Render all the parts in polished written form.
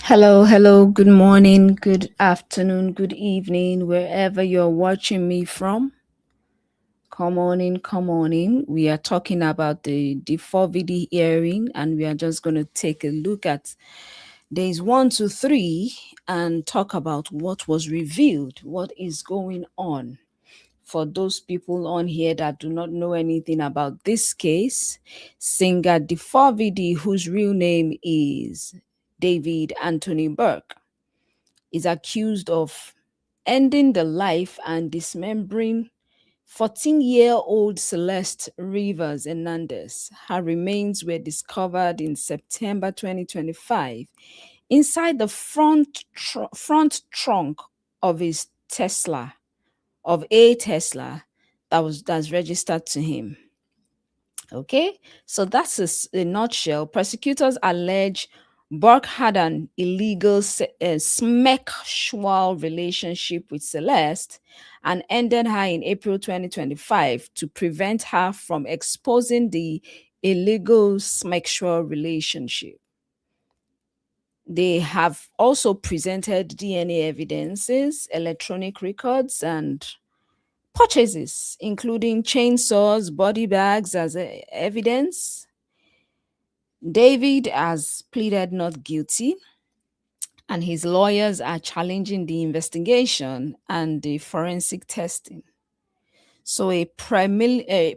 Hello, hello, good morning, good afternoon, good evening, wherever you're watching me from. Come on in, come on in. We are talking about the D4vd hearing, and we are just going to take a look at days 1 to 3 and talk about what was revealed, what is going on. For those people on here that do not know anything about this case, singer D4vd, whose real name is David Anthony Burke, is accused of ending the life and dismembering 14-year-old Celeste Rivas Hernandez. Her remains were discovered in September 2025 inside the front trunk of his Tesla, of a Tesla that's registered to him. Okay, so that's a nutshell. Prosecutors allege Burke had an illegal sexual relationship with Celeste and ended her in April 2025 to prevent her from exposing the illegal sexual relationship. They have also presented DNA evidences, electronic records, and purchases, including chainsaws, body bags as evidence. David has pleaded not guilty, and his lawyers are challenging the investigation and the forensic testing. So a preliminary,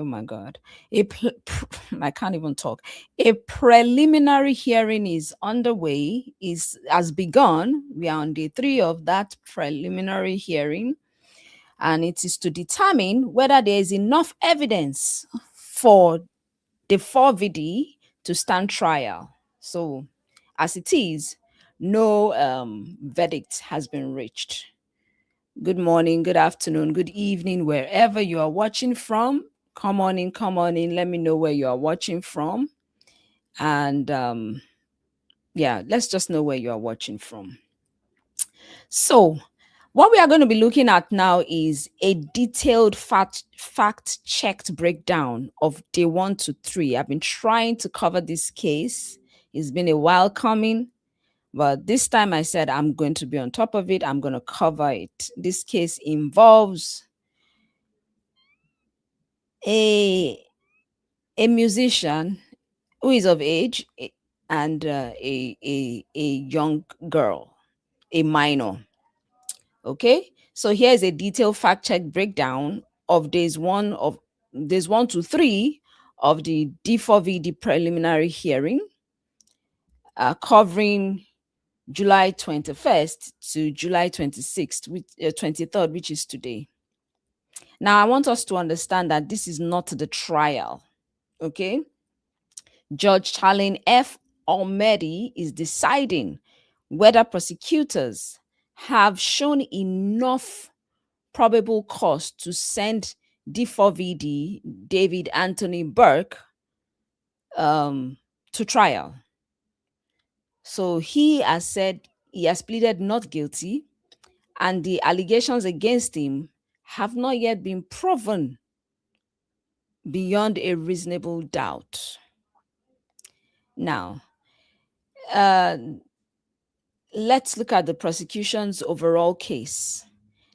oh my God, I can't even talk. A preliminary hearing is underway, has begun. We are on day 3 of that preliminary hearing, and it is to determine whether there is enough evidence for the D4vd to stand trial. So, as it is, no verdict has been reached. Good morning, good afternoon, good evening, wherever you are watching from. Come on in, come on in. Let me know where you are watching from. And yeah, let's just know where you are watching from. So, what we are going to be looking at now is a detailed fact-checked breakdown of day 1 to 3. I've been trying to cover this case. It's been a while coming, but this time I said I'm going to be on top of it. I'm going to cover it. This case involves a a musician who is of age and a young girl, a minor. Okay, so here's a detailed fact check breakdown of days 1 to 3 of the D4vd preliminary hearing, covering July 21st to July 26th, 23rd, which is today. Now, I want us to understand that this is not the trial. Okay, Judge Charlene F. Almedi is deciding whether prosecutors have shown enough probable cause to send D4vd David Anthony Burke to trial. So he has said he has pleaded not guilty, and the allegations against him have not yet been proven beyond a reasonable doubt. Now, uh, let's look at the prosecution's overall case.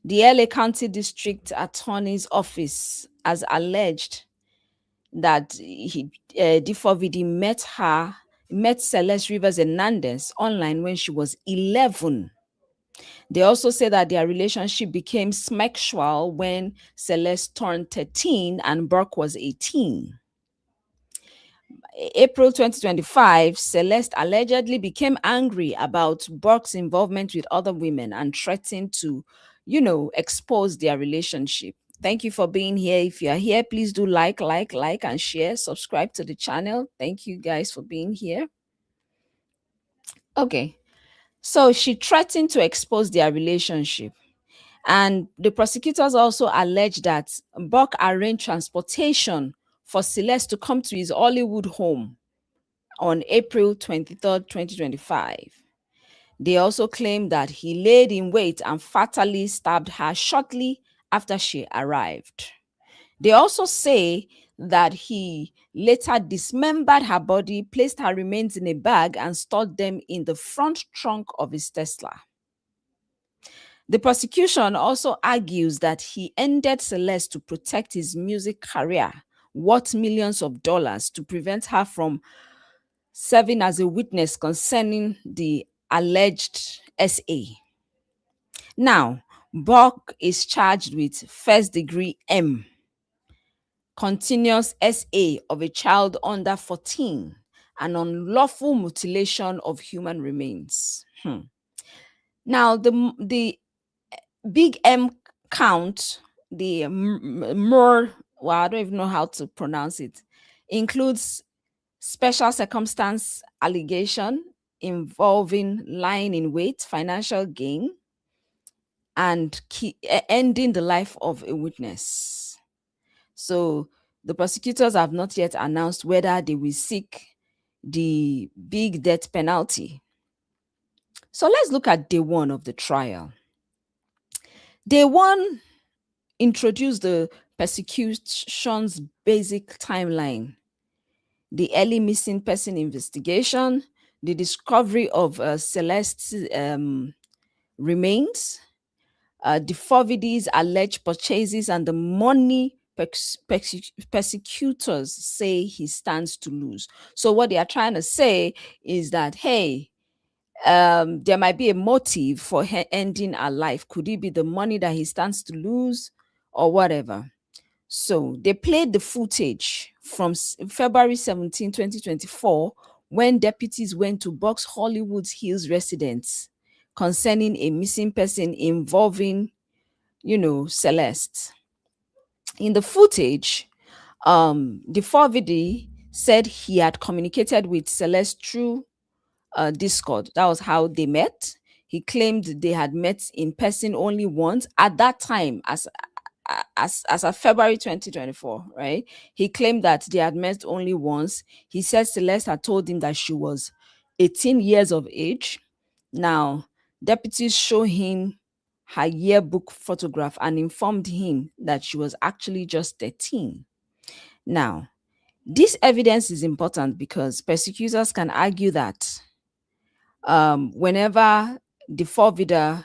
The LA County District Attorney's Office has alleged that D4vd met Celeste Rivas Hernandez online when she was 11. They also say that their relationship became sexual when Celeste turned 13 and Burke was 18. April 2025, Celeste allegedly became angry about Burke's involvement with other women and threatened to, expose their relationship. Thank you for being here. If you are here, please do like, and share. Subscribe to the channel. Thank you guys for being here. Okay. So she threatened to expose their relationship. And the prosecutors also alleged that Burke arranged transportation for Celeste to come to his Hollywood home on April 23rd, 2025. They also claimed that he laid in wait and fatally stabbed her shortly after she arrived. They also say that he later dismembered her body, placed her remains in a bag, and stored them in the front trunk of his Tesla. The prosecution also argues that he ended Celeste to protect his music career, worth millions of dollars, to prevent her from serving as a witness concerning the alleged SA. Now, Burke is charged with first degree M, continuous SA of a child under 14, and unlawful mutilation of human remains. Now, the big M count, the more, well, I don't even know how to pronounce it, includes special circumstance allegation involving lying in wait, financial gain, and ending the life of a witness. So the prosecutors have not yet announced whether they will seek the big death penalty. So let's look at day one of the trial. Day one introduced the prosecution's basic timeline: the early missing person investigation, the discovery of Celeste's remains, D4vd's alleged purchases, and the money prosecutors say he stands to lose. So what they are trying to say is that, hey, there might be a motive for ending her life. Could it be the money that he stands to lose or whatever? So they played the footage from February 17, 2024, when deputies went to Box Hollywood Hills residence concerning a missing person involving, Celeste. In the footage, the 4vd said he had communicated with Celeste through Discord. That was how they met. He claimed they had met in person only once at that time, as of February 2024, right? He claimed that they had met only once. He said Celeste had told him that she was 18 years of age. Now, deputies show him her yearbook photograph and informed him that she was actually just 13. Now, this evidence is important because prosecutors can argue that whenever the forwarder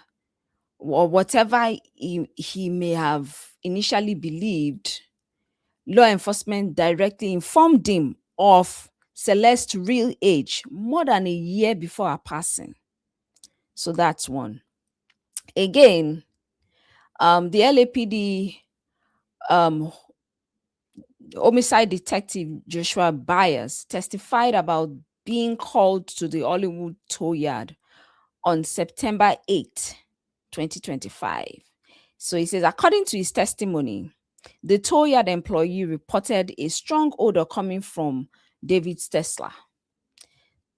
or whatever he may have initially believed, law enforcement directly informed him of Celeste's real age more than a year before her passing. So that's one. Again, the LAPD homicide detective Joshua Byers testified about being called to the Hollywood tow yard on September 8, 2025. So he says, according to his testimony, the tow yard employee reported a strong odor coming from David's Tesla.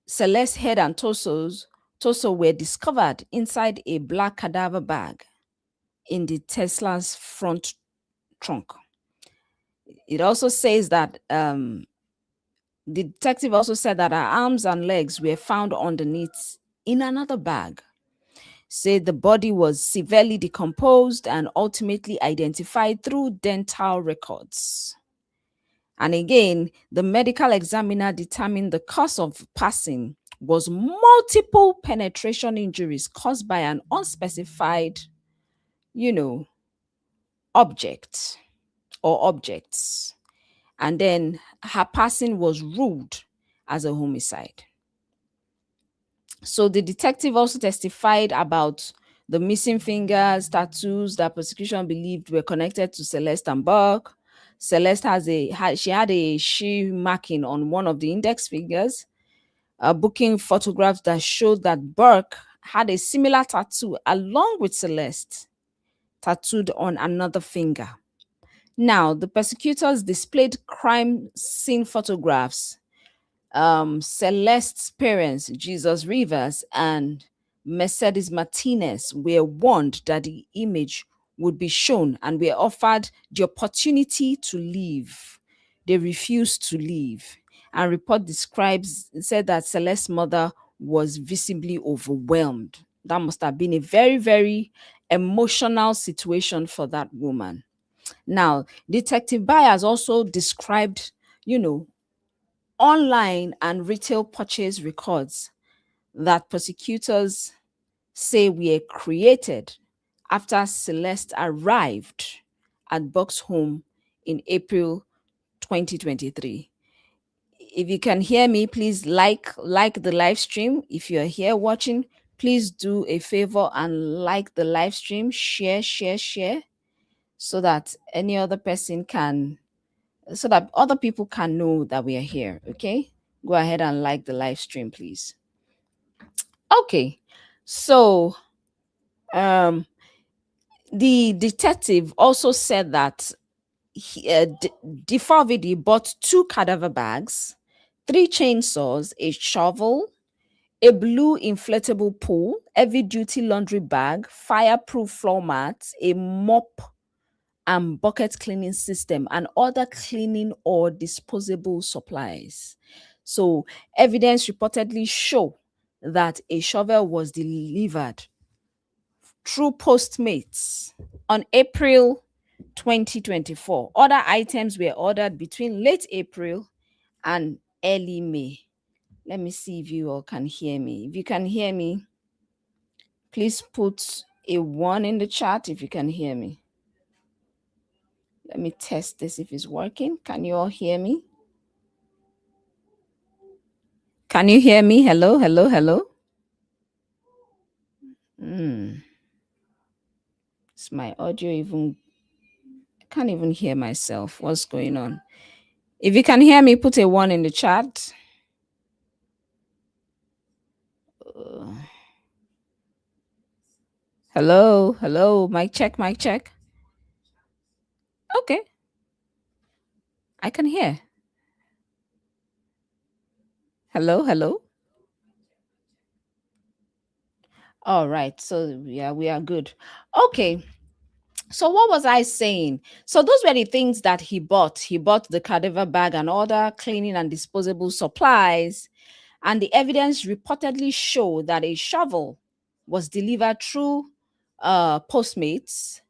Celeste's head and torso were discovered inside a black cadaver bag in the Tesla's front trunk. It also says that the detective also said that her arms and legs were found underneath in another bag. Said the body was severely decomposed and ultimately identified through dental records. And again, the medical examiner determined the cause of passing was multiple penetration injuries caused by an unspecified, object or objects. And then her passing was ruled as a homicide. So the detective also testified about the missing fingers, tattoos that prosecution believed were connected to Celeste and Burke. Celeste had a she marking on one of the index fingers, booking photographs that showed that Burke had a similar tattoo along with Celeste tattooed on another finger. Now, the prosecutors displayed crime scene photographs. Celeste's parents, Jesus Rivas and Mercedes Martinez, were warned that the image would be shown and were offered the opportunity to leave. They refused to leave. And report said that Celeste's mother was visibly overwhelmed. That must have been a very, very emotional situation for that woman. Now, Detective Byers also described, you know, online and retail purchase records that prosecutors say were created after Celeste arrived at Buck's home in April 2023. If you can hear me, please like the live stream. If you're here watching, please do a favor and like the live stream, share so that any other person can so that other people can know that we are here, okay? Go ahead and like the live stream, please. Okay. So, um the detective also said that D4vd bought two cadaver bags, three chainsaws, a shovel, a blue inflatable pool, heavy duty laundry bag, fireproof floor mats, a mop and bucket cleaning system, and other cleaning or disposable supplies. So, evidence reportedly show that a shovel was delivered through Postmates on April 2024. Other items were ordered between late April and early May. Let me see if you all can hear me. If you can hear me, please put a 1 in the chat if you can hear me. Let me test this if it's working. Can you all hear me? Can you hear me? Hello, hello, hello. Is my audio even? I can't even hear myself. What's going on? If you can hear me, put a 1 in the chat. Hello, hello, mic check, mic check. Okay, I can hear. Hello, hello. All right, so yeah, we are good. Okay, so what was I saying? So those were the things that he bought. He bought the cadaver bag and other cleaning and disposable supplies. And the evidence reportedly showed that a shovel was delivered through Postmates.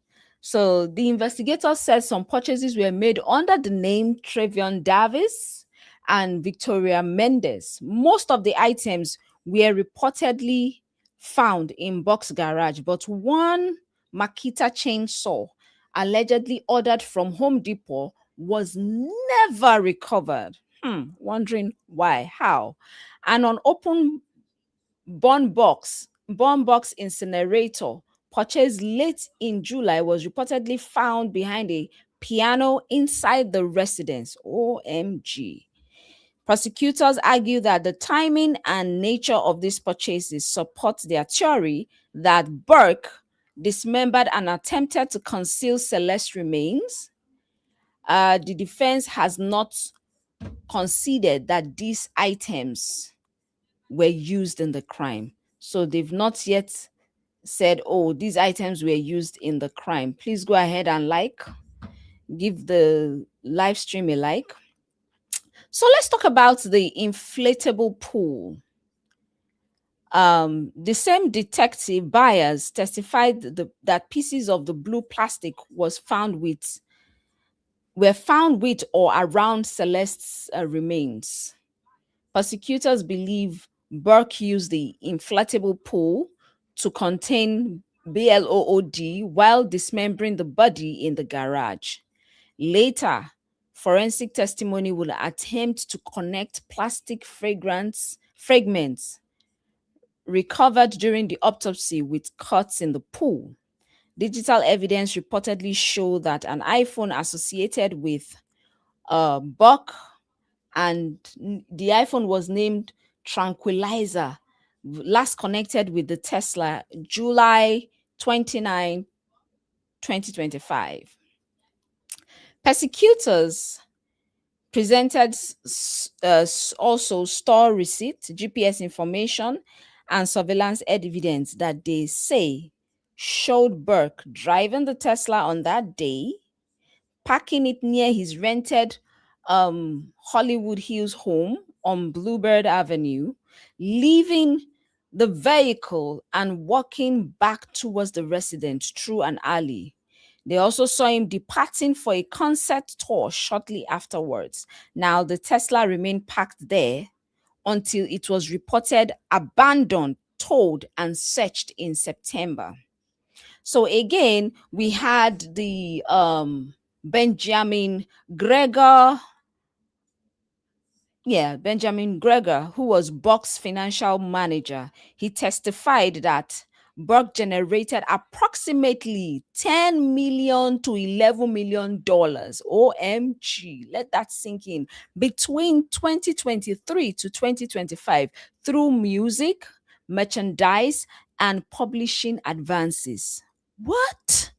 So the investigator said some purchases were made under the name Trevion Davis and Victoria Mendes. Most of the items were reportedly found in Buck's garage, but one Makita chainsaw, allegedly ordered from Home Depot, was never recovered. Wondering why, how? An unopened burn box incinerator purchased late in July was reportedly found behind a piano inside the residence. OMG. Prosecutors argue that the timing and nature of these purchases support their theory that Burke dismembered and attempted to conceal Celeste's remains. The defense has not conceded that these items were used in the crime. So they've not yet said, oh, these items were used in the crime. Please go ahead and give the live stream a like. So let's talk about the inflatable pool. The same detective Byers testified that pieces of the blue plastic were found with or around Celeste's remains. Prosecutors believe Burke used the inflatable pool to contain BLOOD while dismembering the body in the garage. Later, forensic testimony will attempt to connect plastic fragments recovered during the autopsy with cuts in the pool. Digital evidence reportedly showed that an iPhone associated with Buck and the iPhone was named Tranquilizer, last connected with the Tesla July 29, 2025. Persecutors presented also store receipts, GPS information, and surveillance evidence that they say showed Burke driving the Tesla on that day, parking it near his rented Hollywood Hills home on Bluebird Avenue, leaving the vehicle and walking back towards the residence through an alley. They also saw him departing for a concert tour shortly afterwards. Now, the Tesla remained parked there until it was reported abandoned, towed, and searched in September. So again, we had the Benjamin Gregor, Benjamin Gregor, who was Buck's financial manager. He testified that Buck generated approximately 10 million to 11 million dollars. OMG, let that sink in. Between 2023 to 2025 through music, merchandise, and publishing advances. What?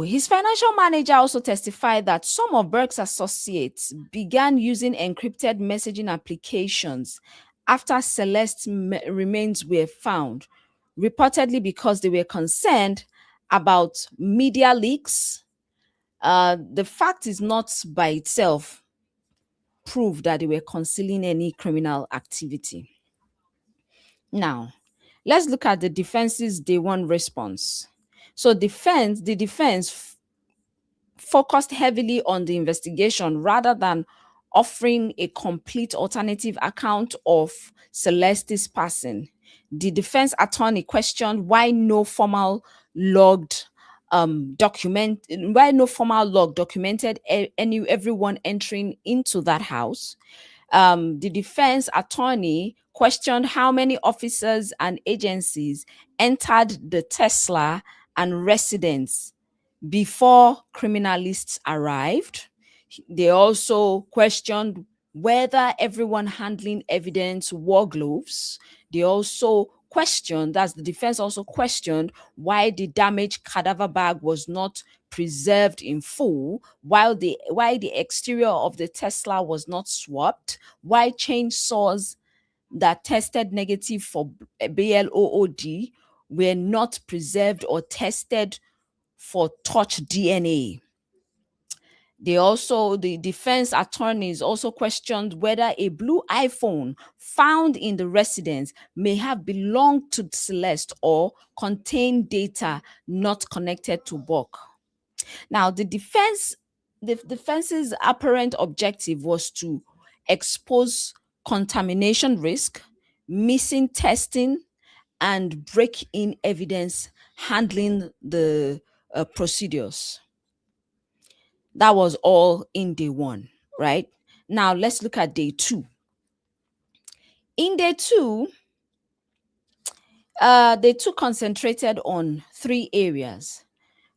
His financial manager also testified that some of Burke's associates began using encrypted messaging applications after Celeste's remains were found, reportedly because they were concerned about media leaks. The fact is not by itself proof that they were concealing any criminal activity. Now, let's look at the defense's day one response. So, the defense focused heavily on the investigation rather than offering a complete alternative account of Celeste's passing. The defense attorney questioned why no formal logged why no formal log documented everyone entering into that house. The defense attorney questioned how many officers and agencies entered the Tesla and residence before criminalists arrived. They also questioned whether everyone handling evidence wore gloves. They also questioned, as the defense also questioned, why the damaged cadaver bag was not preserved in full, why the exterior of the Tesla was not swapped, why chainsaws that tested negative for BLOOD were not preserved or tested for touch DNA. The defense attorneys also questioned whether a blue iPhone found in the residence may have belonged to Celeste or contained data not connected to Buck. Now, the defense's apparent objective was to expose contamination risk, missing testing, and break in evidence handling the procedures. That was all in day one, right? Now let's look at day two. In day two, they two concentrated on three areas: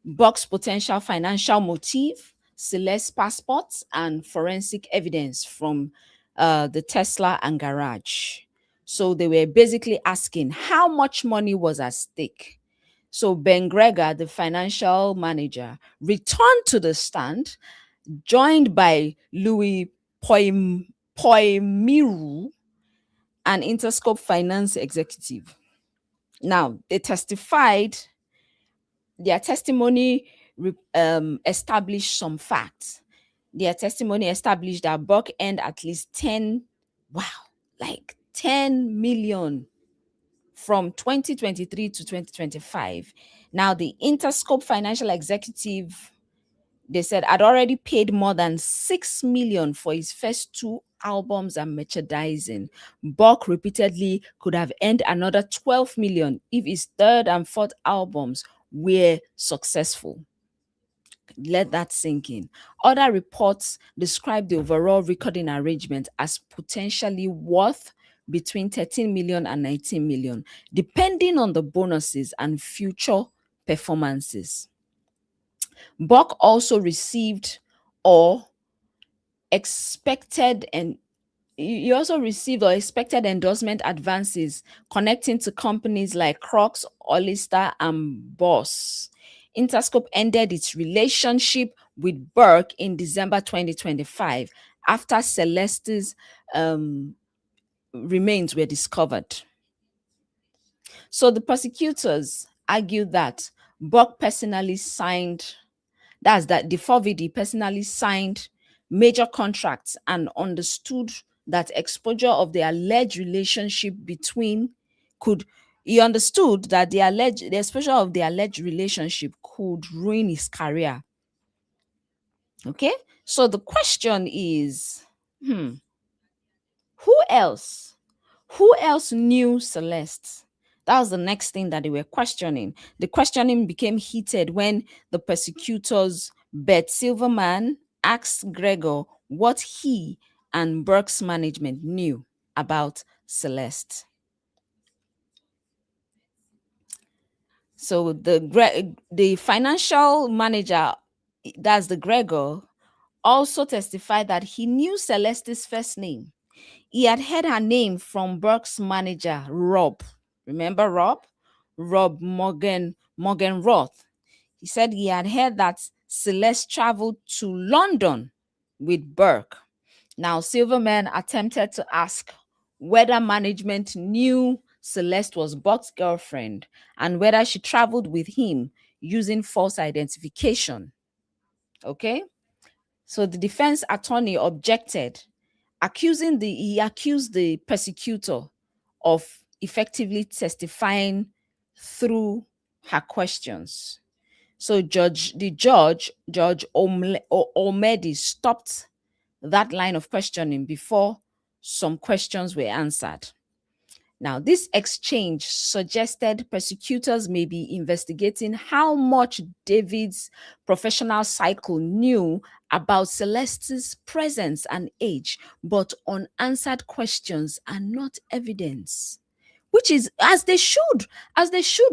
Buck's potential financial motive, Celeste's passports, and forensic evidence from the Tesla and garage. So they were basically asking how much money was at stake. So Ben Gregor, the financial manager, returned to the stand, joined by Louis Poimiru, an Interscope finance executive. Now, they testified, their testimony established some facts. Their testimony established that Buck earned at least 10 million from 2023 to 2025. Now, the Interscope financial executive, they said, had already paid more than 6 million for his first two albums and merchandising. Buck repeatedly could have earned another 12 million if his third and fourth albums were successful. Let that sink in. Other reports describe the overall recording arrangement as potentially worth between 13 million and 19 million, depending on the bonuses and future performances. Buck also received or expected and he also received or expected endorsement advances connecting to companies like Crocs, Hollister, and Boss. Interscope ended its relationship with Burke in December 2025 after Celeste's remains were discovered. So the prosecutors argued that Buck personally signed, that D4vd personally signed major contracts and understood that exposure of the alleged relationship between He understood that the exposure of the alleged relationship could ruin his career. Okay, so the question is, who else? Who else knew Celeste? That was the next thing that they were questioning. The questioning became heated when the prosecutors, Bert Silverman, asked Gregor what he and Burke's management knew about Celeste. So the financial manager, that's the Gregor, also testified that he knew Celeste's first name. He had heard her name from Burke's manager, Rob. Remember Rob? Rob Morgan Roth. He said he had heard that Celeste traveled to London with Burke. Now, Silverman attempted to ask whether management knew Celeste was Burke's girlfriend and whether she traveled with him using false identification. Okay? So the defense attorney objected, he accused the prosecutor of effectively testifying through her questions. So Judge Olmedi, stopped that line of questioning before some questions were answered. Now, this exchange suggested prosecutors may be investigating how much David's professional cycle knew about Celeste's presence and age, but unanswered questions are not evidence, which is as they should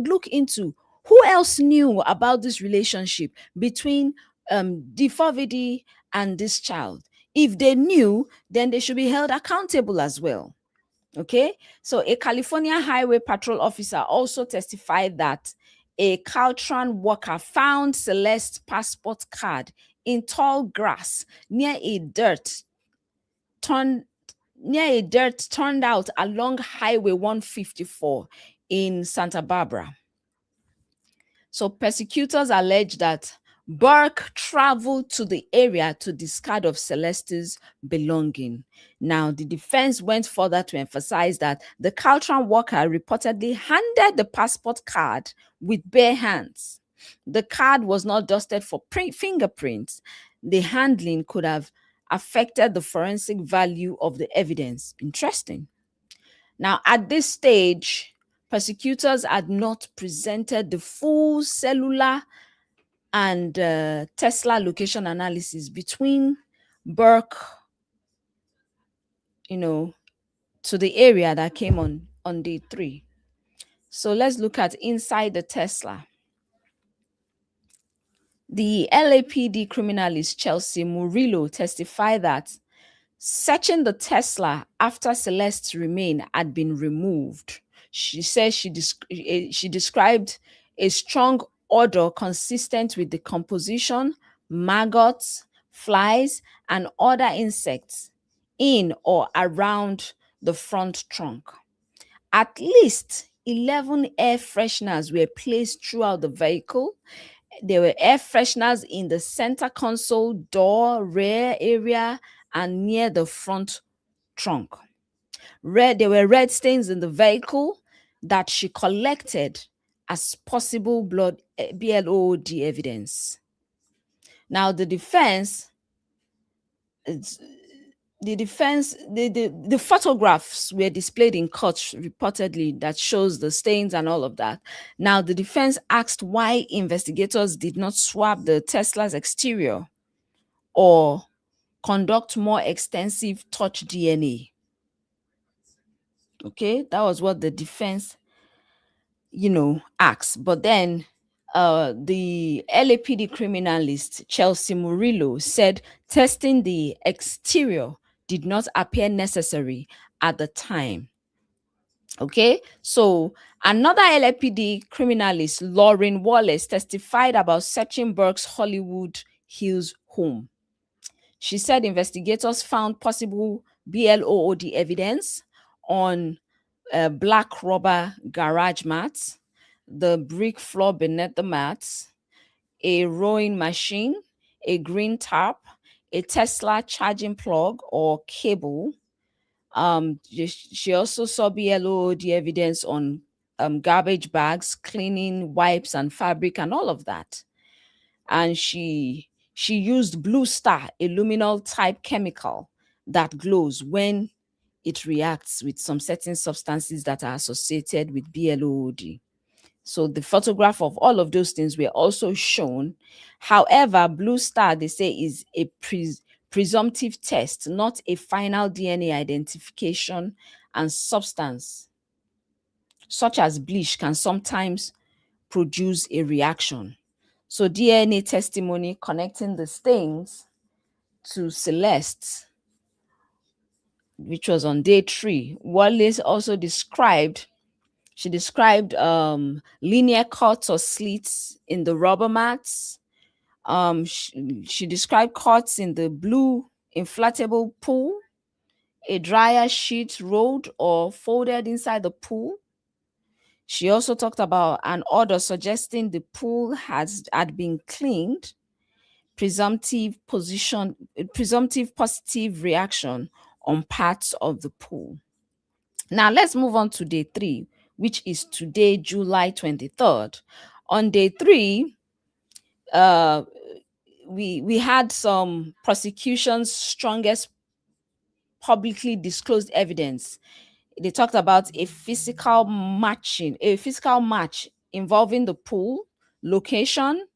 look into. Who else knew about this relationship between D4vd and this child? If they knew, then they should be held accountable as well. Okay, so a California Highway Patrol officer also testified that a Caltran worker found Celeste's passport card in tall grass near a turned out along Highway 154 in Santa Barbara. So prosecutors allege that Burke traveled to the area to discard of Celeste's belonging. Now, the defense went further to emphasize that the Caltran worker reportedly handed the passport card with bare hands. The card was not dusted for fingerprints. The handling could have affected the forensic value of the evidence. Interesting. Now, at this stage, prosecutors had not presented the full cellular and Tesla location analysis between Burke, to the area that came on day 3. So let's look at inside the Tesla. The LAPD criminalist Chelsea Murillo testified that searching the Tesla after Celeste's remain had been removed. She says she described a strong odor consistent with decomposition, maggots, flies, and other insects in or around the front trunk. At least 11 air fresheners were placed throughout the vehicle. There were air fresheners in the center console, door, rear area, and near the front trunk. There were red stains in the vehicle that she collected as possible BLOD evidence. Now, the photographs were displayed in court reportedly that shows the stains and all of that. Now, the defense asked why investigators did not swab the Tesla's exterior or conduct more extensive touch DNA. Okay, that was what the defense, asked. But then the LAPD criminalist Chelsea Murillo said testing the exterior did not appear necessary at the time. Okay, so another LAPD criminalist, Lauren Wallace, testified about searching Burke's Hollywood Hills home. She said investigators found possible BLOD evidence on black rubber garage mats, the brick floor beneath the mats, a rowing machine, a green tarp, a Tesla charging plug or cable. She also saw BLOD evidence on garbage bags, cleaning wipes and fabric and all of that. And she used blue star, a luminol type chemical that glows when it reacts with some certain substances that are associated with BLOD. So the photograph of all of those things were also shown. However, blue star, they say, is a presumptive test, not a final DNA identification, and substance such as bleach can sometimes produce a reaction. So DNA testimony connecting the stains to Celeste, which was on day 3. Wallace also described, she described linear cuts or slits in the rubber mats. She described cuts in the blue inflatable pool, a dryer sheet rolled or folded inside the pool. She also talked about an order suggesting the pool had been cleaned, presumptive positive reaction on parts of the pool. Now let's move on to day 3, which is today, July 23rd. On day 3, we had some prosecution's strongest publicly disclosed evidence. They talked about a physical match involving the pool, location,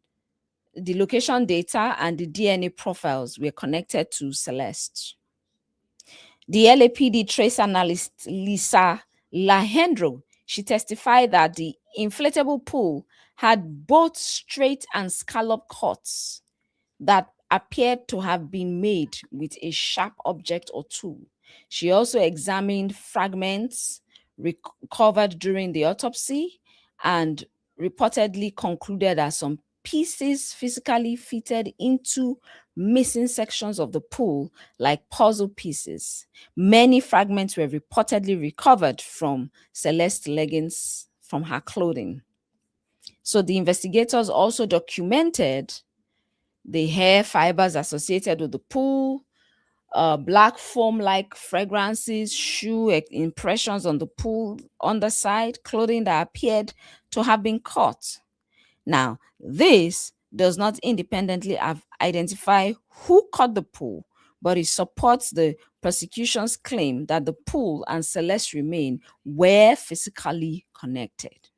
the location data, and the DNA profiles were connected to Celeste. The LAPD trace analyst Lisa Lahendro, she testified that the inflatable pool had both straight and scallop cuts that appeared to have been made with a sharp object or tool. She also examined fragments recovered during the autopsy and reportedly concluded that some pieces physically fitted into missing sections of the pool like puzzle pieces. Many fragments were reportedly recovered from Celeste's leggings from her clothing. So the investigators also documented the hair fibers associated with the pool, black foam-like fragrances, shoe impressions on the pool underside, clothing that appeared to have been cut. Now, this does not independently identify who cut the pool, but it supports the prosecution's claim that the pool and Celeste remain were physically connected.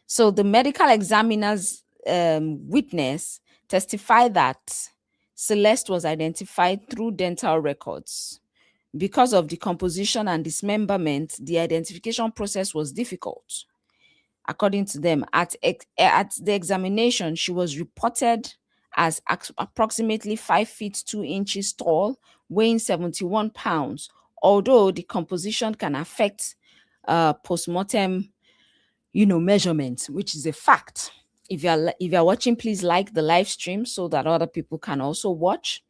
So the medical examiner's witness testified that Celeste was identified through dental records. Because of decomposition and dismemberment, the identification process was difficult. According to them, at the examination, she was reported as approximately 5 feet 2 inches tall, weighing 71 pounds, although decomposition can affect postmortem measurement, which is a fact. If you're watching, please like the live stream so that other people can also watch.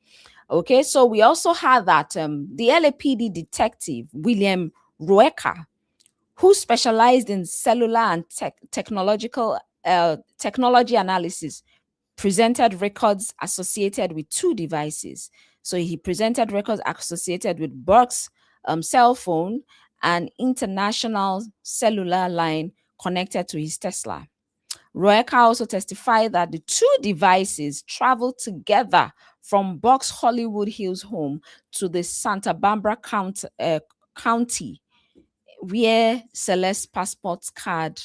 Okay, so we also have that the LAPD detective William Roeka, who specialized in cellular and technology analysis, presented records associated with 2 devices. So he presented records associated with Burke's cell phone and international cellular line connected to his Tesla. Roeka also testified that the 2 devices traveled together from Burke's Hollywood Hills home to the Santa Barbara County, where Celeste's passport card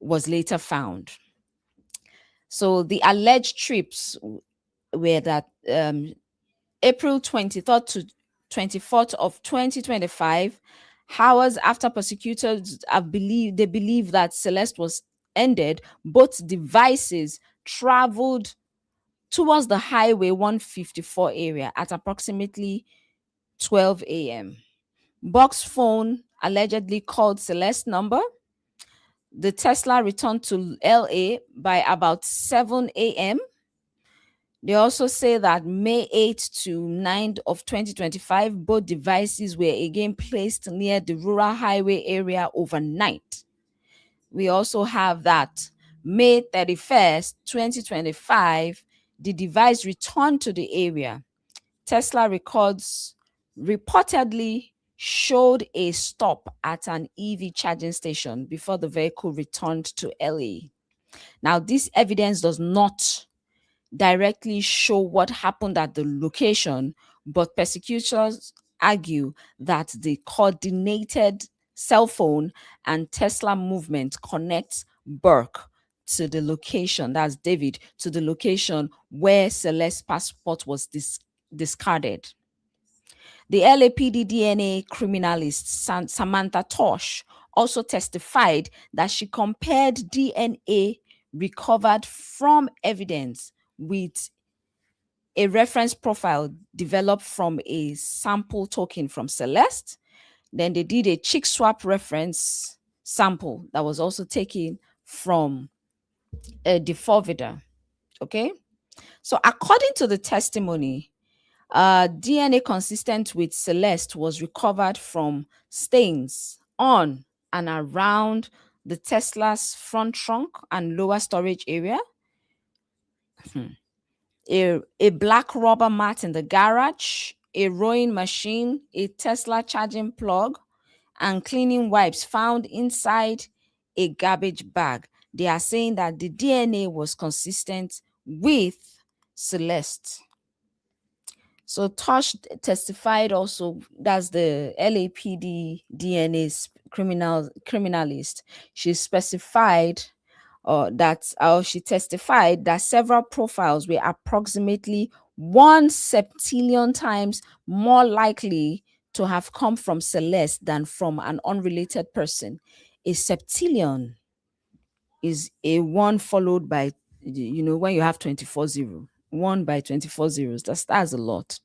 was later found. So the alleged trips were that April 23rd to 24th of 2025, hours after prosecutors believe that Celeste was ended, both devices traveled towards the Highway 154 area at approximately 12 a.m. Burke's phone allegedly called Celeste's number. The Tesla returned to LA by about 7 a.m. They also say that May 8th to 9th of 2025, both devices were again placed near the rural highway area overnight. We also have that May 31st, 2025, the device returned to the area. Tesla records reportedly showed a stop at an EV charging station before the vehicle returned to LA. Now, this evidence does not directly show what happened at the location, but prosecutors argue that the coordinated cell phone and Tesla movement connects Burke to the location, that's David, to the location where Celeste's passport was discarded. The LAPD DNA criminalist Samantha Tosh also testified that she compared DNA recovered from evidence with a reference profile developed from a sample token from Celeste. Then they did a cheek swap reference sample that was also taken from a D4vd. Okay. So according to the testimony, DNA consistent with Celeste was recovered from stains on and around the Tesla's front trunk and lower storage area, a black rubber mat in the garage, a rowing machine, a Tesla charging plug, and cleaning wipes found inside a garbage bag. They are saying that the DNA was consistent with Celeste. So Tosh testified also, that's the LAPD DNA criminalist. She specified she testified that several profiles were approximately 1 septillion times more likely to have come from Celeste than from an unrelated person. A septillion is a one followed by, when you have 24 zero, 1 by 24 zeros. That's a lot.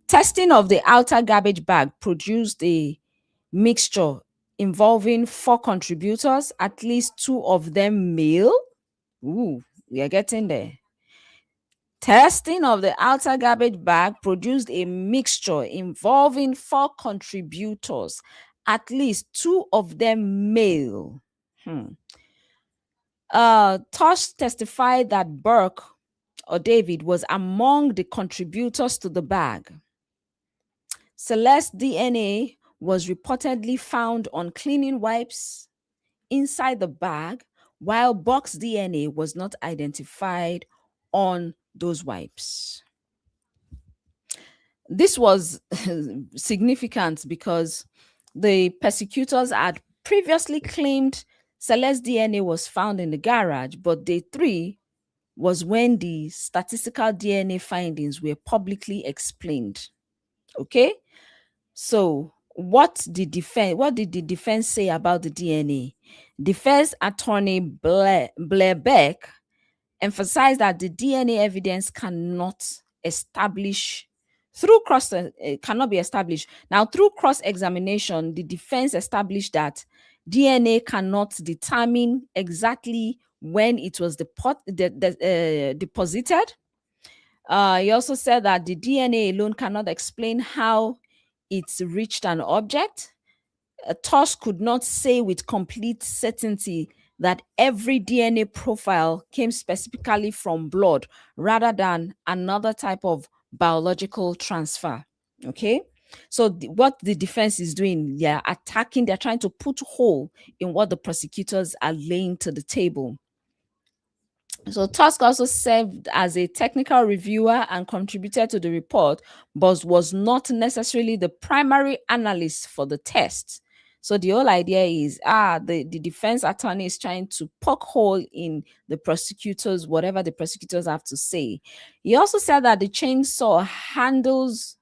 Testing of the outer garbage bag produced a mixture involving 4 contributors, at least 2 of them male. Ooh, we are getting there. Testing of the outer garbage bag produced a mixture involving 4 contributors, at least 2 of them male. Tosh testified that Burke or David was among the contributors to the bag. Celeste DNA was reportedly found on cleaning wipes inside the bag, while Burke's DNA was not identified on those wipes. This was significant because the prosecutors had previously claimed Celeste's DNA was found in the garage, but day 3 was when the statistical DNA findings were publicly explained. Okay? So, what did the defense say about the DNA? Defense attorney Blair Beck emphasized that the DNA evidence cannot be established. Now, through cross-examination, the defense established that DNA cannot determine exactly when it was deposited. He also said that the DNA alone cannot explain how it reached an object. Tosh could not say with complete certainty that every DNA profile came specifically from blood rather than another type of biological transfer. Okay. So what the defense is doing, they're trying to put hole in what the prosecutors are laying to the table. So Tusk also served as a technical reviewer and contributed to the report, but was not necessarily the primary analyst for the test. So the whole idea is, the defense attorney is trying to poke hole in the prosecutors, whatever the prosecutors have to say. He also said that the chainsaw handles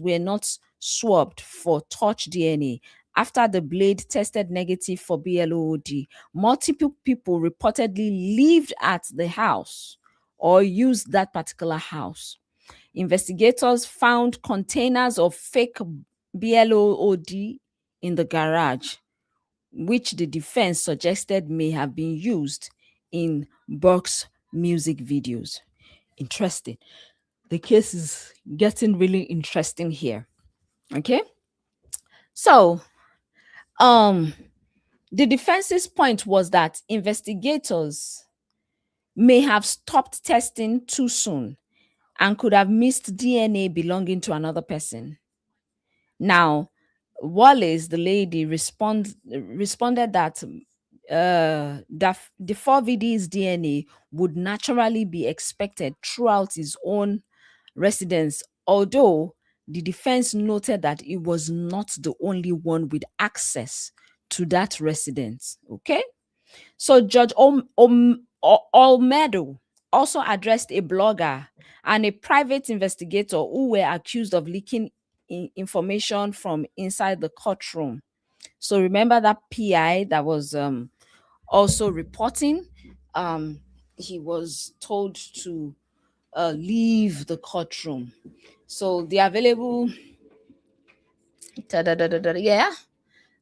were not swabbed for touch DNA. After the blade tested negative for BLOD, multiple people reportedly lived at the house or used that particular house. Investigators found containers of fake BLOD in the garage, which the defense suggested may have been used in Burke's music videos. Interesting. The case is getting really interesting here. Okay. So, the defense's point was that investigators may have stopped testing too soon and could have missed DNA belonging to another person. Now, Wallace, the lady, responded that the 4vd's DNA would naturally be expected throughout his own residence, although the defense noted that it was not the only one with access to that residence. Okay, so Judge Olmedo also addressed a blogger and a private investigator who were accused of leaking information from inside the courtroom. So remember that PI that was also reporting? Um, he was told to leave the courtroom. So the available, yeah.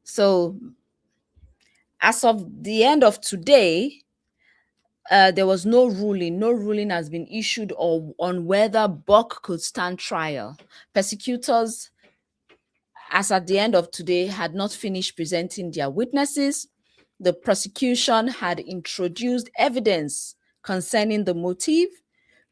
So as of the end of today, there was no ruling. No ruling has been issued on whether Buck could stand trial. Prosecutors, as at the end of today, had not finished presenting their witnesses. The prosecution had introduced evidence concerning the motive,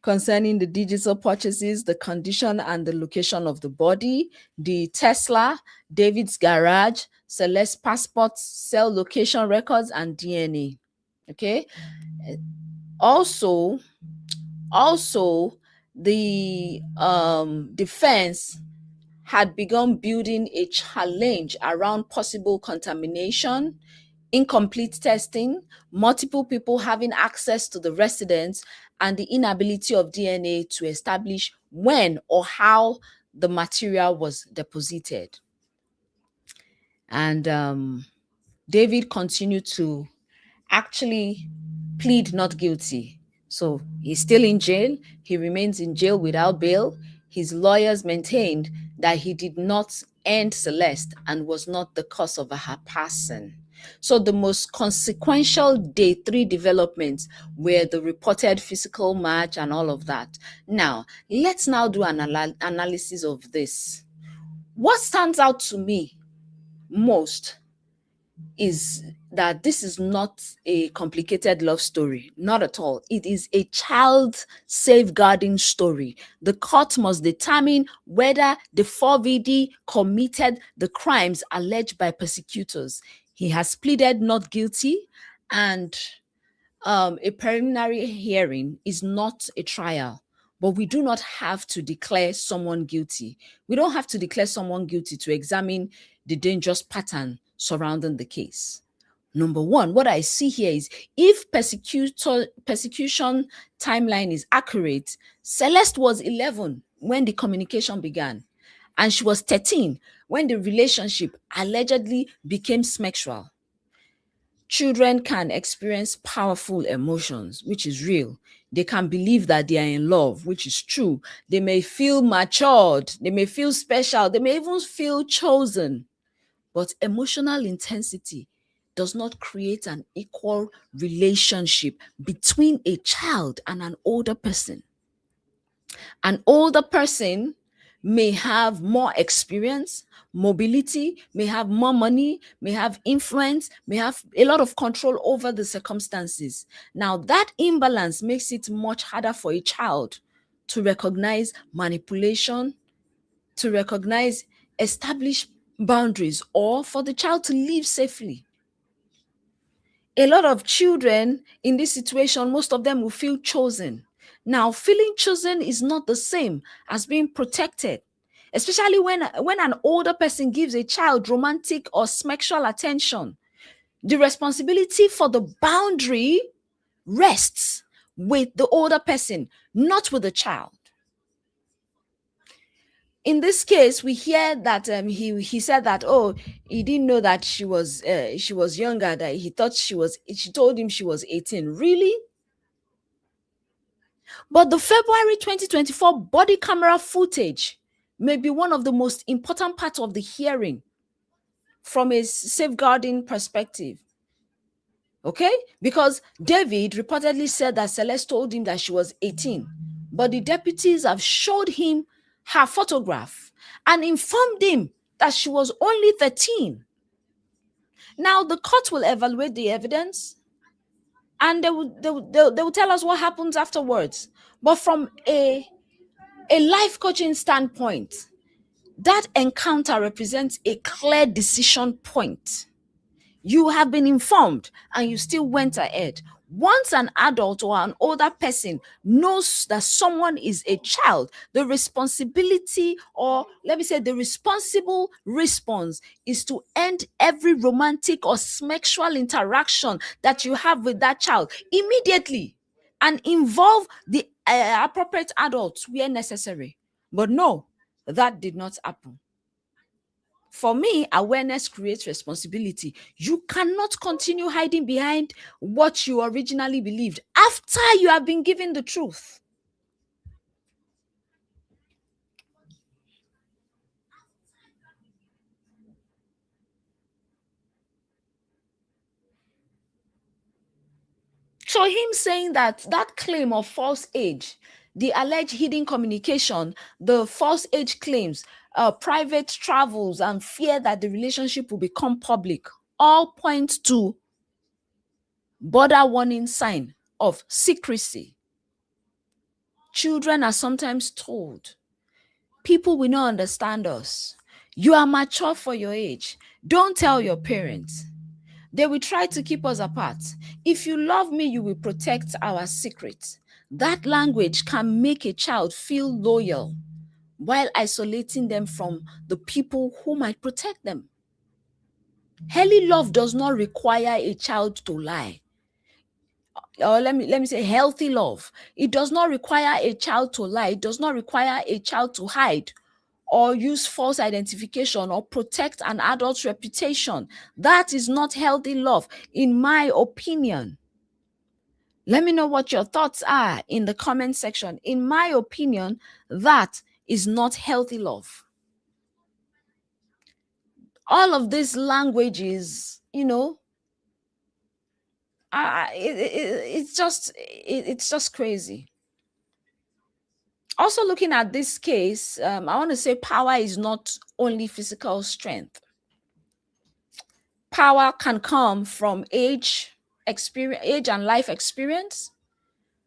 concerning the digital purchases, the condition and the location of the body, the Tesla, David's garage, Celeste passports, cell location records, and DNA. Okay. Also, the defense had begun building a challenge around possible contamination, incomplete testing, multiple people having access to the residence, and the inability of DNA to establish when or how the material was deposited. And David continued to actually plead not guilty. So he's still in jail. He remains in jail without bail. His lawyers maintained that he did not end Celeste and was not the cause of her passing. So the most consequential day 3 developments were the reported physical match and all of that. Now, let's now do an analysis of this. What stands out to me most is that this is not a complicated love story. Not at all. It is a child safeguarding story. The court must determine whether the 4vd committed the crimes alleged by prosecutors. He has pleaded not guilty, and a preliminary hearing is not a trial. But we do not have to declare someone guilty. We don't have to declare someone guilty to examine the dangerous pattern surrounding the case. Number one, what I see here is if persecution timeline is accurate, Celeste was 11 when the communication began, and she was 13 when the relationship allegedly became sexual. Children can experience powerful emotions, which is real. They can believe that they are in love, which is true. They may feel matured. They may feel special. They may even feel chosen. But emotional intensity does not create an equal relationship between a child and an older person. An older person may have more experience, mobility, may have more money, may have influence, may have a lot of control over the circumstances. Now, that imbalance makes it much harder for a child to recognize manipulation, to recognize established boundaries, or for the child to live safely. A lot of children in this situation, most of them will feel chosen. Now, feeling chosen is not the same as being protected, especially when an older person gives a child romantic or sexual attention. The responsibility for the boundary rests with the older person, not with the child. In this case, we hear that he said that, oh, he didn't know that she was younger, that he thought she told him she was 18. Really? But the February 2024 body camera footage may be one of the most important parts of the hearing from a safeguarding perspective. Okay? Because David reportedly said that Celeste told him that she was 18, but the deputies have showed him her photograph and informed him that she was only 13. Now, the court will evaluate the evidence and they will tell us what happens afterwards. But from a life coaching standpoint, That encounter represents a clear decision point. You have been informed and you still went ahead. Once an adult or an older person knows that someone is a child, the responsibility, or let me say, the responsible response is to end every romantic or sexual interaction that you have with that child immediately and involve the appropriate adults where necessary. But no, that did not happen. For me, awareness creates responsibility. You cannot continue hiding behind what you originally believed after you have been given the truth. So, him saying that claim of false age, the alleged hidden communication, the false age claims, private travels, and fear that the relationship will become public all point to border warning sign of secrecy. Children are sometimes told, people will not understand us. You are mature for your age. Don't tell your parents. They will try to keep us apart. If you love me, you will protect our secrets. That language can make a child feel loyal while isolating them from the people who might protect them. Early love does not require a child to lie. Or let me say healthy love. It does not require a child to lie. It does not require a child to hide or use false identification or protect an adult's reputation. That is not healthy love, in my opinion. Let me know what your thoughts are in the comment section. In my opinion, that is not healthy love. All of these languages, it's just crazy. Also, looking at this case, I want to say power is not only physical strength. Power can come from age and life experience.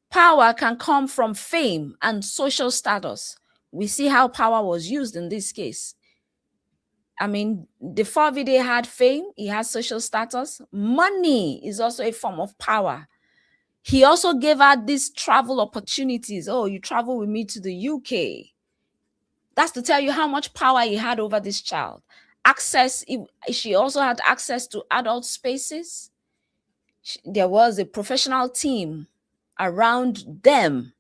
Power can come from fame and social status. We see how power was used in this case. I mean, D4vd had fame, he has social status. Money is also a form of power. He also gave her these travel opportunities. Oh, you travel with me to the UK. That's to tell you how much power he had over this child. Access, she also had access to adult spaces. There was a professional team around them.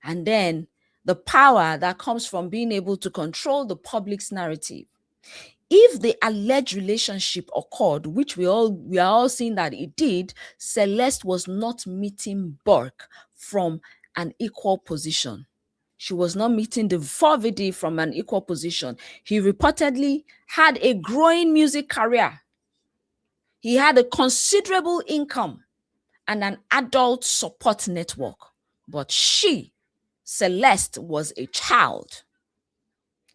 And then the power that comes from being able to control the public's narrative. If the alleged relationship occurred, which we are all seeing that it did, Celeste was not meeting Burke from an equal position. She was not meeting the 4vd from an equal position. He reportedly had a growing music career. He had a considerable income and an adult support network. But she, Celeste, was a child.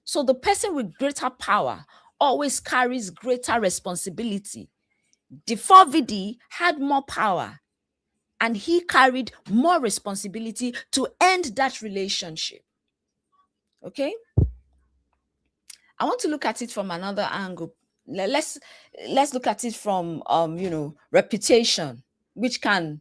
So the person with greater power always carries greater responsibility. The 4vd had more power and he carried more responsibility to end that relationship. Okay? I want to look at it from another angle. Let's look at it from reputation, which can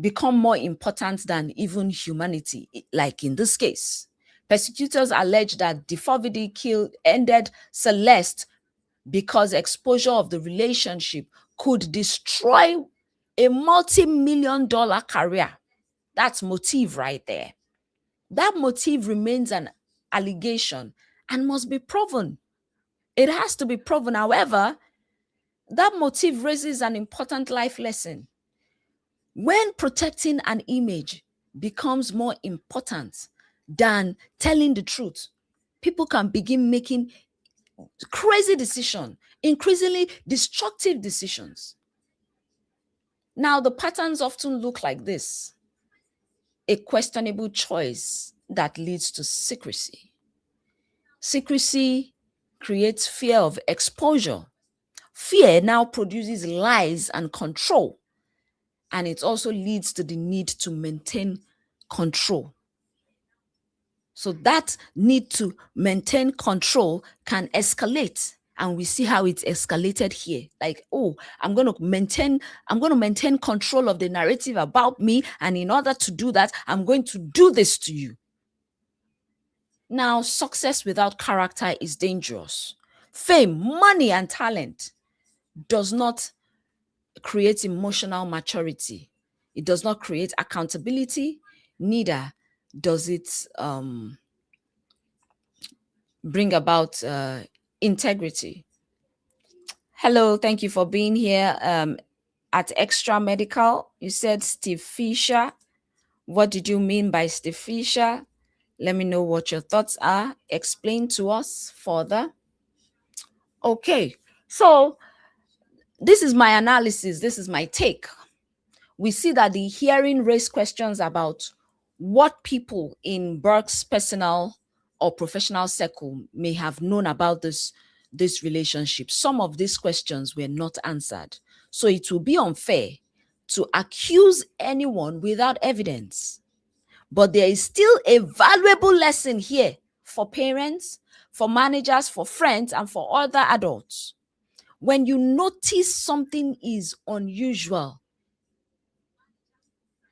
become more important than even humanity, like in this case. Prosecutors allege that the 4vd ended Celeste because exposure of the relationship could destroy a multi-million-dollar career. That's motive right there. That motive remains an allegation and must be proven. It has to be proven. However, that motive raises an important life lesson. When protecting an image becomes more important than telling the truth, people can begin making crazy decisions, increasingly destructive decisions. Now, the patterns often look like this: a questionable choice that leads to secrecy. Secrecy creates fear of exposure. Fear now produces lies and control, and it also leads to the need to maintain control. So that need to maintain control can escalate. And we see how it's escalated here. Like, oh, I'm going to maintain control of the narrative about me. And in order to do that, I'm going to do this to you. Now, success without character is dangerous. Fame, money, and talent does not create emotional maturity. It does not create accountability. Neither does it bring about integrity. Hello, thank you for being here. At Extra Medical, you said Steve Fisher. What did you mean by Steve Fisher? Let me know what your thoughts are. Explain to us further. Okay, so this is my analysis. This is my take. We see that the hearing raised questions about what people in Burke's personal or professional circle may have known about this relationship. Some of these questions were not answered. So it will be unfair to accuse anyone without evidence. But there is still a valuable lesson here for parents, for managers, for friends, and for other adults. When you notice something is unusual,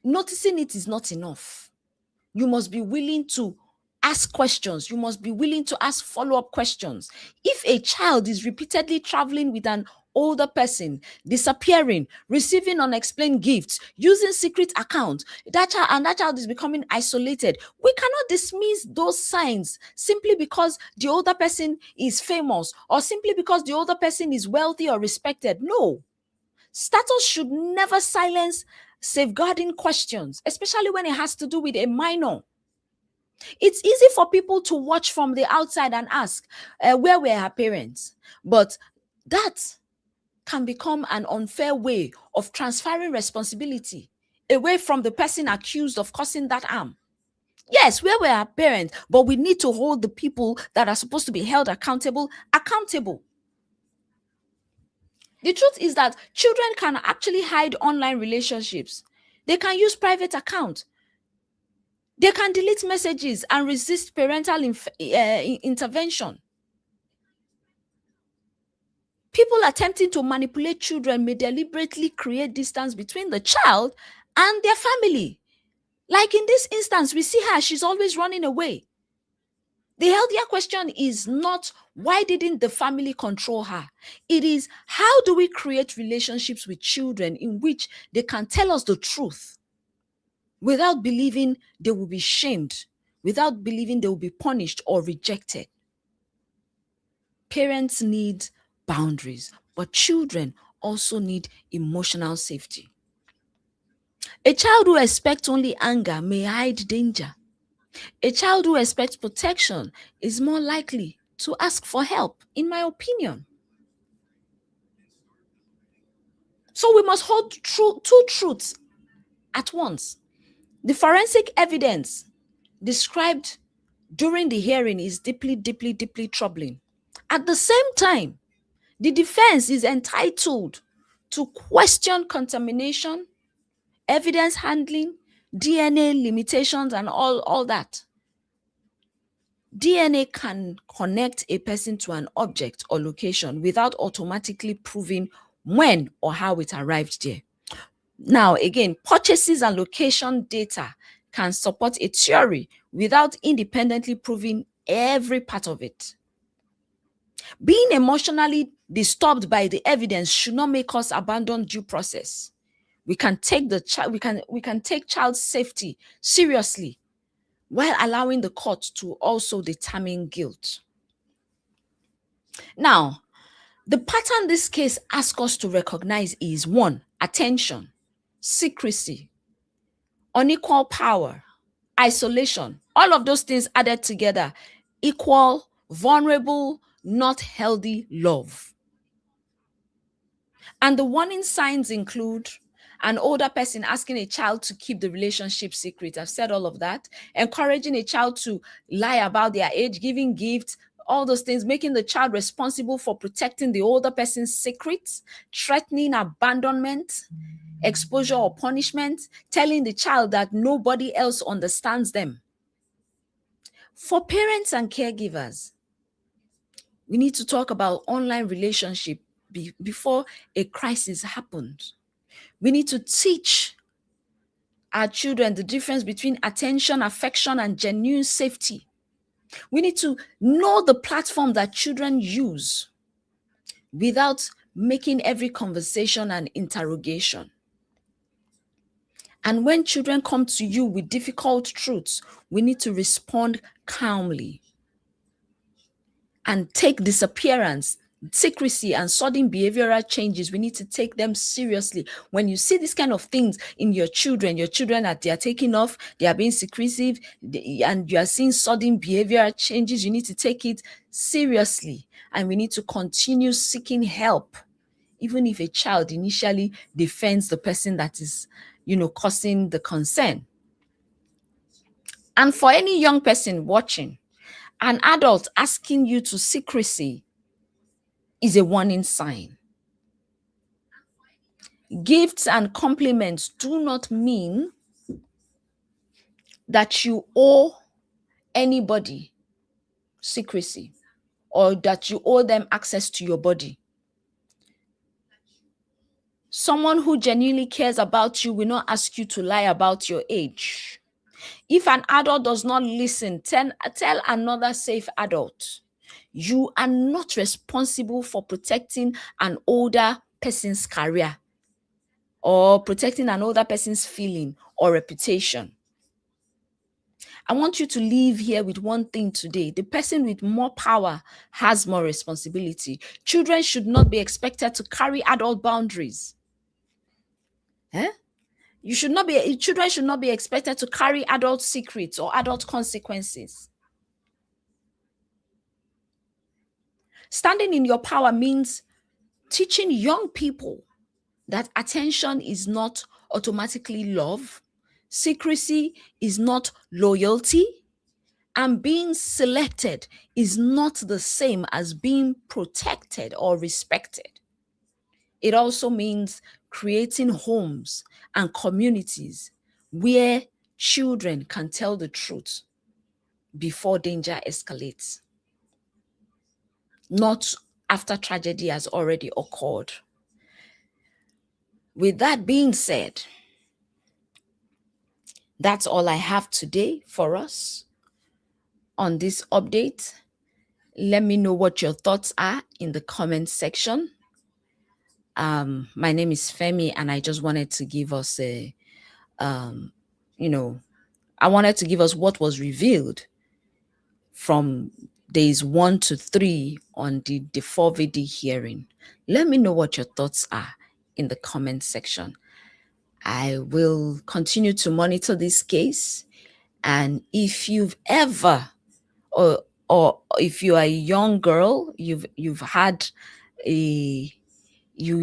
noticing it is not enough. You must be willing to ask questions. You must be willing to ask follow-up questions. If a child is repeatedly traveling with an older person, disappearing, receiving unexplained gifts, using secret accounts, that child is becoming isolated, we cannot dismiss those signs simply because the older person is famous or simply because the older person is wealthy or respected. No. Status should never silence safeguarding questions, especially when it has to do with a minor. It's easy for people to watch from the outside and ask, where were her parents? But that can become an unfair way of transferring responsibility away from the person accused of causing that harm. Yes, where were her parents? But we need to hold the people that are supposed to be held accountable. The truth is that children can actually hide online relationships. They can use private accounts. They can delete messages and resist parental intervention. People attempting to manipulate children may deliberately create distance between the child and their family. Like in this instance, we see her, she's always running away. The healthier question is not why didn't the family control her? It is how do we create relationships with children in which they can tell us the truth without believing they will be shamed, without believing they will be punished or rejected. Parents need boundaries, but children also need emotional safety. A child who expects only anger may hide danger. A child who expects protection is more likely to ask for help, in my opinion. So we must hold two truths at once. The forensic evidence described during the hearing is deeply, deeply, deeply troubling. At the same time, the defense is entitled to question contamination, evidence handling, DNA limitations, and all that. DNA can connect a person to an object or location without automatically proving when or how it arrived there. Now, again, purchases and location data can support a theory without independently proving every part of it. Being emotionally disturbed by the evidence should not make us abandon due process. We can take we can take child safety seriously while allowing the court to also determine guilt. Now, the pattern this case asks us to recognize is 1, attention, secrecy, unequal power, isolation. All of those things added together equal vulnerable, not healthy love. And the warning signs include an older person asking a child to keep the relationship secret. I've said all of that. Encouraging a child to lie about their age, giving gifts, all those things, making the child responsible for protecting the older person's secrets, threatening abandonment, exposure or punishment, telling the child that nobody else understands them. For parents and caregivers, we need to talk about online relationship before a crisis happens. We need to teach our children the difference between attention, affection, and genuine safety. We need to know the platform that children use without making every conversation an interrogation. And when children come to you with difficult truths, we need to respond calmly and take disappearance, secrecy, and sudden behavioral changes. We need to take them seriously. When you see these kind of things in your children are they are taking off, they are being secretive, and you are seeing sudden behavioral changes, you need to take it seriously. And we need to continue seeking help, even if a child initially defends the person that is, causing the concern. And for any young person watching, an adult asking you to secrecy is a warning sign. Gifts and compliments do not mean that you owe anybody secrecy or that you owe them access to your body. Someone who genuinely cares about you will not ask you to lie about your age. If an adult does not listen, tell another safe adult. You are not responsible for protecting an older person's career or protecting an older person's feeling or reputation. I want you to leave here with one thing today. The person with more power has more responsibility. Children should not be expected to carry adult boundaries. Children should not be expected to carry adult secrets or adult consequences. Standing in your power means teaching young people that attention is not automatically love, secrecy is not loyalty, and being selected is not the same as being protected or respected. It also means creating homes and communities where children can tell the truth before danger escalates, not after tragedy has already occurred. With that being said, that's all I have today for us on this update. Let me know what your thoughts are in the comment section. My name is Femi, and I just wanted to give us I wanted to give us what was revealed from days 1 to 3 on the D4vd hearing. Let me know what your thoughts are in the comment section. I will continue to monitor this case, and if you've ever or if you are a young girl, you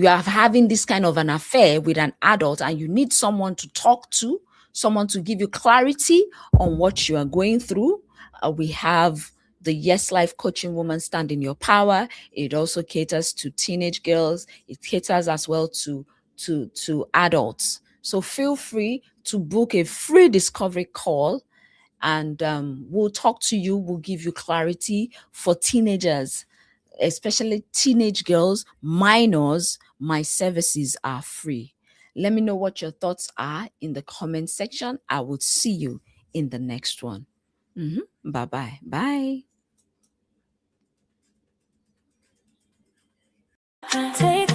are having this kind of an affair with an adult and you need someone to talk to, someone to give you clarity on what you are going through, we have the Yes Life Coaching Woman Stand in Your Power. It also caters to teenage girls. It caters as well to adults. So feel free to book a free discovery call, and we'll talk to you. We'll give you clarity for teenagers, especially teenage girls, minors. My services are free. Let me know what your thoughts are in the comment section. I will see you in the next one. Bye-bye. Bye. Take